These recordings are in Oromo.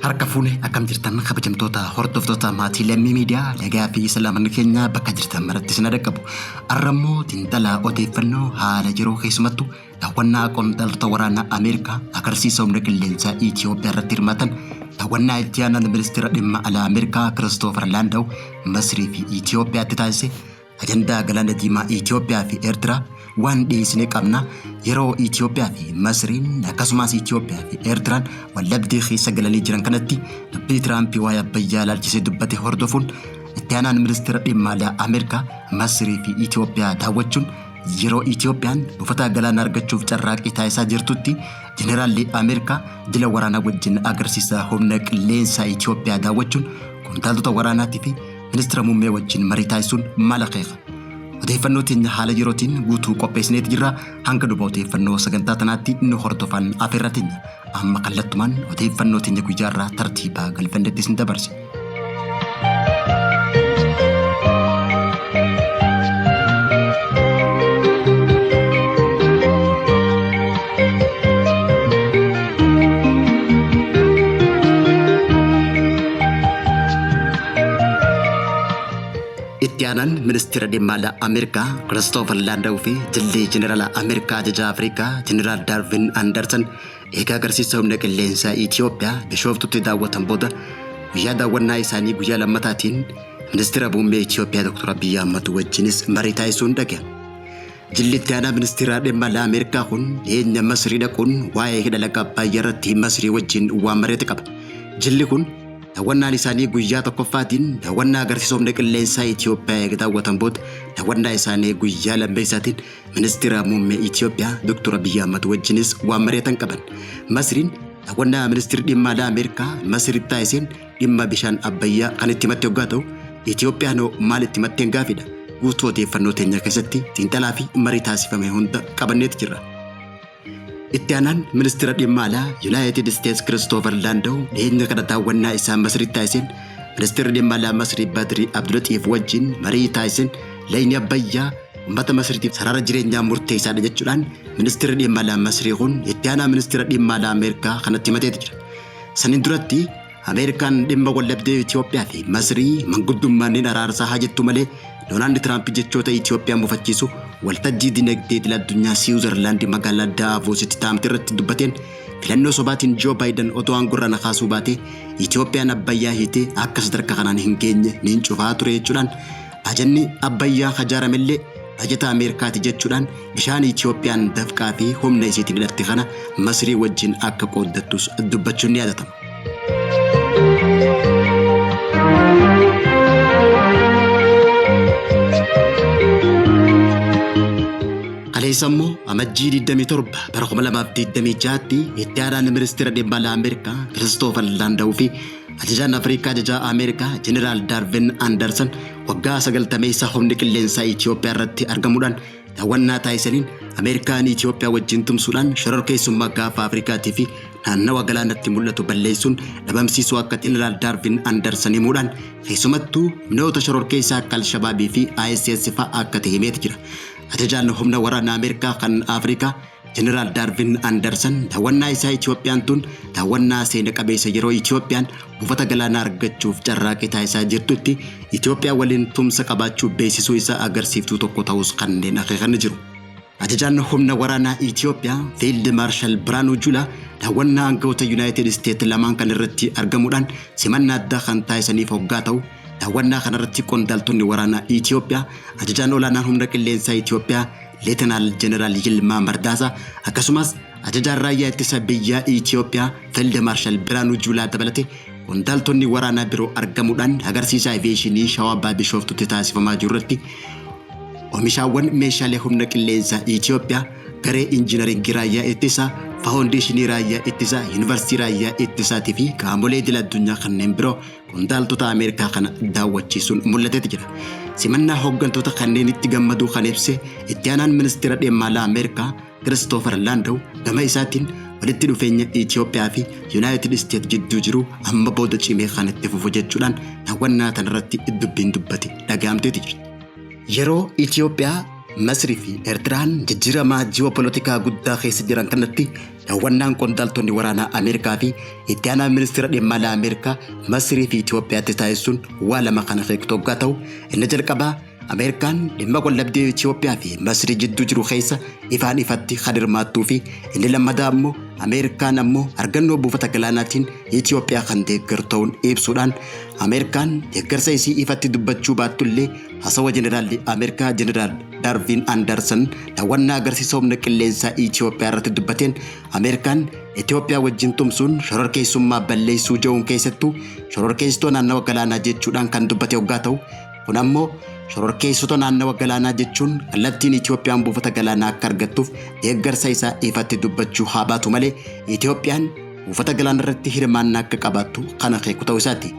Harka fuune akkam jirtan kabajamtoota hordoftoota maatii lammii miidiyaa nagaa fi salaamanni keenya bakka jirtan maratti isin dhaqqabu. Arrammoo tintala odeeffannoo haala yeroo keessumattu daawwannaa qondaaltota waraanaa Ameerikaa agarsiisa humna qilleensaa Itoophiyaa irratti hirmaatan daawwannaa itti aanaan ministeera dhimma alaa Ameerikaa Christopher Landau Masrii fi Itoophiyaatti taasise ajandaa galaana diimaa Itoophiyaa fi Eertiraa waan dhiyeessine qabna. Yeroo Itoophiyaa fi Masriin akkasumas Itoophiyaa fi Eertiraan wallabdee keessa galanii jiran kanatti dubbii Tiraamp waa'ee Abbayyaa ilaalchisee dubbate hordofuun itti aanaan ministeera dhimma alaa Ameerikaa Masrii fi Itoophiyaa daawwachuun yeroo Itoophiyaan buufata galaanaa argachuuf carraaqqii taasisaa jirtutti Jeneraalli Ameerikaa jila waraanaa wajjin agarsiisa humna qilleensaa Itoophiyaa daawwachuun qondaaltota waraanaatii fi ministeera muummee wajjin marii taasisuun maal akeeka? Odeeffannoo teenya haala yerootiin guutuu qopheessineet jirra. Hanga dhumaa odeeffannoo sagantaa tanaatti nu hordofan afeerra teenya amma kallattumaan odeeffannoo teenya guyyaarraa tartiibaa galfannetti isin dabarse. Ittiaanan ministeera dhimma alaa Ameerikaa Christopher Landau fi jillee jeneraala Ameerikaa ajajaa Afrikaa Jeneraal Darvin Anderson eega agarsiisa humna qilleensaa Itoophiyaa Bishooftutti daawwatan booda guyyaa daawwannaa isaanii guyyaa lammataatiin ministeera muummee Itoophiyaa Dr. Abiy Ahmed wajjinis marii taasisuun dhaga'e. Jilli ittiaanaa ministeera dhimma alaa Ameerikaa kun dhiyeenya Masrii dhaquun waa'ee hidha laga Abbayyaa irratti Masrii wajjin waan mari'ate qaba. Jilli kun daawwannaan isaanii guyyaa tokkoffaatiin daawwannaa agarsiisa humna qilleensaa Itoophiyaa eega daawwatan booda daawwannaa isaanii guyyaa lammeessaatiin ministeera muummee Itoophiyaa Dr. Abiy Ahmed wajjinis waan mari'atan qaban. Masriin daawwannaa ministeera dhimma alaa Ameerikaa Masriitti taasiseen dhimma bishaan Abbayyaa kan itti himatte hoggaa ta'u Itoophiyaan maal itti himatte gaafidha. Guutuu odeeffannoo teenya keessatti xiinxalaa fi marii taasifame hunda qabanneet jirra. Ittiaanan ministeera dhimma alaa United States Christopher Landau dhiyeenya kana daawwannaa isaa Masriitti taasiseen ministeera dhimma alaa Masrii Badrii Abdulaxiif wajjin marii taasiseen layni Abbayyaa uummata Masriitiif sarara jireenyaa murteessaadha jechuudhaan ministeera dhimma alaa Masrii kun ittiaanaa ministeera dhimma alaa Ameerikaa kanatti himateet jira. Saniin duratti Ameerikaan dhimma wallabdee Itoophiyaa fi Masrii manguddummaan araarsaa haa jettu malee Donald Trump jechoota Itoophiyaa mufachiisu waltajjii dinagdee idil addunyaa Switzerland magaalaa Davositti taa'amte irratti dubbateen filannoo sobaatiin Joe Biden otoo aangorra kaasuu baatee Itoophiyaan Abbayyaa hiitee akka sadarkaa kanaan hin geenye niin cufaa ture jechuudhaan ajanni Abbayyaa hajaaramellee ajata Ameerikaati jechuudhaan bishaan Itoophiyaan dafqaa fi humna isiitiin hidhatte kana Masrii wajjin akka qooddattus dubbachuun ni yaadatama. Kaleessammoo amajjii 27 bara 2026tti ittiaanaan ministeera dhimma alaa Ameerikaa Christopher Landau fi ajajaan Afrikaa ajajaa Ameerikaa Jeneraal Darvin Anderson waggaa 90 humni qilleensaa Itoophiyaa irratti argamuudhaan daawwannaa taasisaniin Ameerikaan Itoophiyaa wajjin tumsuudhaan shororkeessummaa gaafa Afrikaatii fi naannawa galaanatti mul'atu balleessuun dhabamsiisuu akka Jeneraal Darvin Anderson himuudhaan keessumattuu humnoota shororkeessaa akka Al-Shabaabii fi ISIS fa'aa akka ta'e himeet jira. Ajajaan humna waraanaa Ameerikaa kan Afrikaa Jeneraal Darvin Anderson daawwannaa isaa Itoophiyaan tun daawwannaa seena qabeessa yeroo Itoophiyaan buufata galaanaa argachuuf carraaqqii taasisaa jirtutti Itoophiyaa waliin tumsa qabaachuu beeksisuu isaa agarsiiftuu tokko ta'us kanneen akeekan jiru. Ajajaan humna waraanaa Itoophiyaa Field Marshal Biraanuu Juulaa daawwannaa aangawoota United States lamaan kan irratti argamuudhaan simannaa addaa kan taasisaniif hoggaa ta'u daawwannaa kanarratti qondaaltonni waraanaa Itoophiyaa ajajaan olaanaan humna qilleensaa Itoophiyaa Lieutenant General Yilmaa Mardaasaa akkasumas ajajaan raayyaa ittisa biyyaa Itoophiyaa Field Marshal Biraanuu Juulaa dabalate qondaaltonni waraanaa biroo argamuudhaan agarsiisa aviyeeshinii Shawaa Bishooftutti taasifamaa jiru irratti oomishaawwan meeshaalee humna qilleensaa Itoophiyaa garee injiinaringii raayyaa ittisaa Foundationii raayyaa ittisaa Yuunivarsiitii raayyaa ittisaatii fi qaamolee idil addunyaa kanneen biroo qondaaltota Ameerikaa kana daawwachiisuun mul'ateet jira. Simannaa hooggantoota kanneen itti gammaduu kan ibse ittiaanaan ministeera dhimma alaa Ameerikaa Christopher Landau gama isaatiin walitti dhufeenya Itoophiyaa fi United States jidduu jiru amma booda cimee kan itti fufu jechuudhaan daawwannaa tanarratti dubbiin dubbate dhaga'amteeti jirti. Yeroo Itoophiyaa Masrii fi Eertiraan jijjiiramaa ji'oopolitikaa guddaa keessa jiran kanatti daawwannaan qondaaltonni waraanaa Ameerikaa fi itti aanaa ministeera dhimma alaa Ameerikaa Masrii fi Itoophiyaatti taasisuun waa lama kana feektoggaa ta'u inni jalqabaa Ameerikaan dhimma quunnamtii Itoophiyaa fi Masrii jidduu jiru keessa ifaan ifatti hadirmaattuu fi inni lammadaa ammoo Ameerikaan ammoo argannoo buufata galaanaatiin Itoophiyaa kan deeggartu ta'uun ibsuudhaan Ameerikaan deeggarsa isii ifatti dubbachuu baattullee hasawa jeneraalli Ameerikaa jeneraal Darvin Anderson daawwannaa agarsiisa humna qilleensaa Itoophiyaa irratti dubbateen Ameerikaan Itoophiyaa wajjin tumsuun shororkeessummaa balleessuu ja'uun keessattuu shororkeessitoota naannawa galaanaa jechuudhaan kan dubbate hoggaa ta'u kun ammoo shororkeessitoota naannawa galaanaa jechuun kallattiin Itoophiyaan buufata galaanaa akka argattuuf deeggarsa isaa ifatti dubbachuu haa baatu malee Itoophiyaan buufata galaanaa irratti hirmaannaa akka qabaattu kana keeku ta'uu isaati.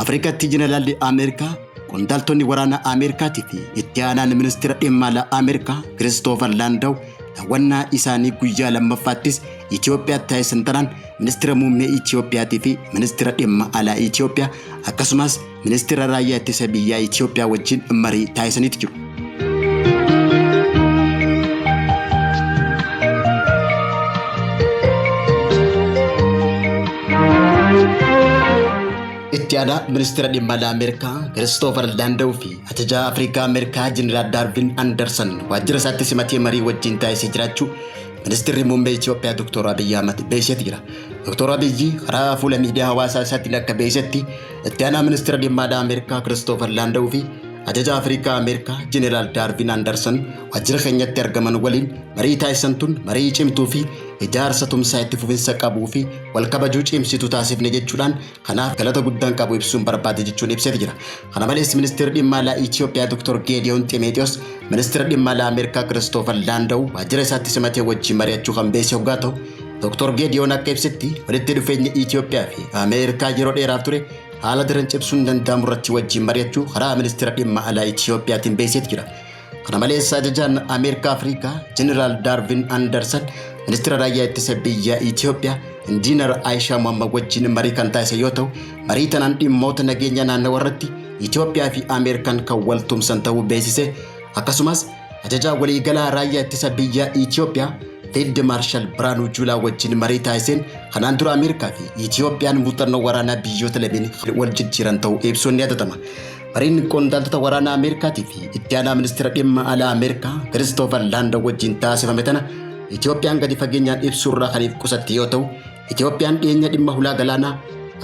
Afrikaatti jeneraalli Ameerikaa qondaaltonni waraanaa Ameerikaatii fi itti aanaan ministeera dhimma alaa Ameerikaa Christopher Landau daawwannaa isaanii guyyaa lammaffaattis Itoophiyaatti taasisan tanaan ministeera muummee Itoophiyaatii fi ministeera dhimma alaa Itoophiyaa akkasumas ministeera raayyaa ittisa biyyaa Itoophiyaa wajjin marii taasisaniiti jiru. Itti aanaa ministeera dhimma alaa Ameerikaa Christopher Landau fi ajajaa Afrikaa Ameerikaa jeneraal Darvin Anderson waajjira isaatti simatee marii wajjin taasisee jiraachuu ministeerri muummee Itoophiyaa Dr. Abiy Ahmed beeksisee jira. Dr. Abiy karaa fuula miidiyaa hawaasaa isaatti akka beeksisetti itti aanaa ministeera dhimma alaa Ameerikaa Christopher Landau fi ajajaa Afrikaa Ameerikaa jeneraal Darvin Anderson waajjira keenyatti argaman waliin marii taasisan tun marii cimtuu fi ijaarsa tumsaa itti fufinsa qabuu fi wal kabajuu cimsitu taasifne jechuudhaan kanaaf galata guddaan qabu ibsuun barbaade jechuun ibsee jira. Kana malees ministeerri dhimma alaa Itoophiyaa Dr. Geediyoon Ximeetiyoos ministeera dhimma alaa Ameerikaa Christopher Landau waajjira isaatti simatee wajjin mari'achuu kan beeksise hoggaa ta'u Dr. Geediyoon akka ibsetti walitti dhufeenya Itoophiyaa fi Ameerikaa yeroo dheeraaf ture haala daran cimsuun danda'amu irratti wajjin mari'achuu karaa ministeera dhimma alaa Itoophiyaatiin beeksisee jira. Kana malees ajajaan Ameerikaa Afrikaa jeneraal Darvin Anderson ministeera raayyaa ittisa biyyaa Itoophiyaa Injiinar Aishaa Mohammed wajjin marii kan taasise yoo ta'u marii tanaan dhimmoota nageenya naannawaa irratti Itoophiyaa fi Ameerikaan kan wal tumsan ta'uu beeksise akkasumas ajajaa waliigalaa raayyaa ittisa biyyaa Itoophiyaa Field Marshal Biraanuu Juulaa wajjin marii taasiseen kanaan dura Ameerikaa fi Itoophiyaan muuxannoo waraanaa biyyoota lameen wal jijjiiran ta'uu ibsuun ni yaadatama. Mariin qondaaltota waraanaa Ameerikaatii fi itti aanaa ministeera dhimma alaa Ameerikaa Christopher Landau wajjin taasifame tana Itoophiyaan gadi fageenyaan ibsuurraa kan qusatte yoo ta'u Itoophiyaan dhiyeenya dhimma hulaa galaanaa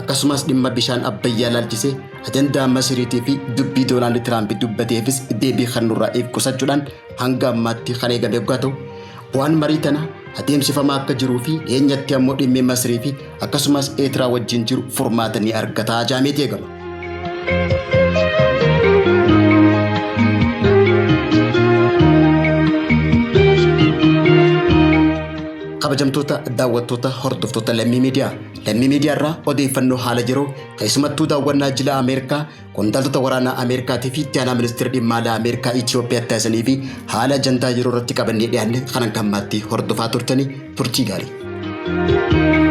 akkasumas dhimma bishaan abbayyaa laalchisee ajandaa Masriitii fi dubbii Doonaald Tiraamp dubbateefis deebii kan nurraa qusachuudhaan hanga ammaatti kan eegame hoggaa ta'u bu'aan marii tana adeemsifamaa akka jiruu fi dhiyeenyatti ammoo dhimmi Masrii fi akkasumas Eertiraa wajjin jiru furmaata ni argata jedhameeti eegama. Kabajamtoota daawwattoota hordoftoota Lammii Miidiyaa irraa odeeffannoo haala jiru keessumattuu daawwannaa jila Ameerikaa qondaaltota waraanaa Ameerikaatii fi itti aanaa ministeera dhimma alaa Ameerikaa Itoophiyaatti taasisanii fi haala ajandaa yeroo irratti qabannee dhiyaanne kanan gammaatti hordofaa turtanii turtii gaarii.